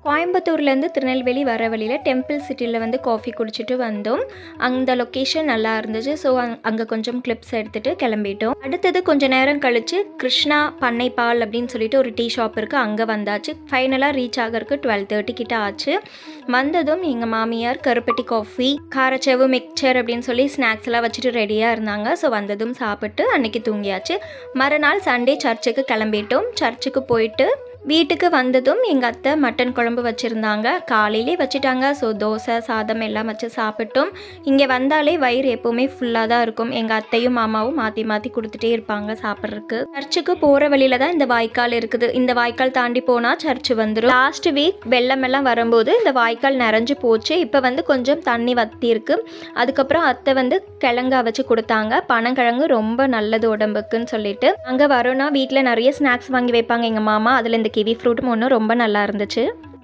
கோயம்புத்தூர்லேருந்து திருநெல்வேலி வர வழியில் டெம்பிள் சிட்டியில் வந்து காஃபி குடிச்சிட்டு வந்தோம். அந்த லொக்கேஷன் நல்லா இருந்துச்சு. ஸோ அங்கே கொஞ்சம் கிளிப்ஸ் எடுத்துகிட்டு கிளம்பிட்டோம். அடுத்தது கொஞ்சம் நேரம் கழித்து கிருஷ்ணா பண்ணை பால் அப்படின்னு சொல்லிட்டு ஒரு டீ ஷாப் இருக்குது, அங்கே வந்தாச்சு. ஃபைனலாக ரீச் ஆகிறதுக்கு 12:30 கிட்ட ஆச்சு. வந்ததும் எங்கள் மாமியார் கருப்பட்டி காஃபி, காரச்சேவு, மிக்சர் அப்படின்னு சொல்லி ஸ்நாக்ஸ் எல்லாம் வச்சுட்டு ரெடியாக இருந்தாங்க. ஸோ வந்ததும் சாப்பிட்டு அன்றைக்கி தூங்கியாச்சு. மறுநாள் சண்டே சர்ச்சுக்கு கிளம்பிட்டோம். சர்ச்சுக்கு போயிட்டு வீட்டுக்கு வந்ததும் எங்கள் அத்தை மட்டன் குழம்பு வச்சுருந்தாங்க. காலையிலே வச்சுட்டாங்க. ஸோ தோசை, சாதம் எல்லாம் வச்சு சாப்பிட்டோம். இங்கே வந்தாலே வயிறு எப்போவுமே ஃபுல்லாக தான் இருக்கும். எங்கள் அத்தையும் மாமாவும் மாற்றி மாற்றி கொடுத்துட்டே இருப்பாங்க சாப்பிட்றதுக்கு. சர்ச்சுக்கு போகிற வழியில் தான் இந்த வாய்க்கால் இருக்குது. இந்த வாய்க்கால் தாண்டி போனால் சர்ச்சு வந்துடும். லாஸ்ட் வீக் வெள்ளமெல்லாம் வரும்போது இந்த வாய்க்கால் நிறைஞ்சு போச்சு. இப்போ வந்து கொஞ்சம் தண்ணி வற்றி இருக்குது. அதுக்கப்புறம் அத்தை வந்து கிழங்கா வச்சு கொடுத்தாங்க. பனங்கிழங்கு ரொம்ப நல்லது உடம்புக்குன்னு சொல்லிட்டு. அங்கே வரோன்னா வீட்டில் நிறைய ஸ்நாக்ஸ் வாங்கி வைப்பாங்க எங்கள் மாமா. அதில் இந்த கிவி ஃப்ரூட்டும் ஒன்று ரொம்ப நல்லா இருந்துச்சு.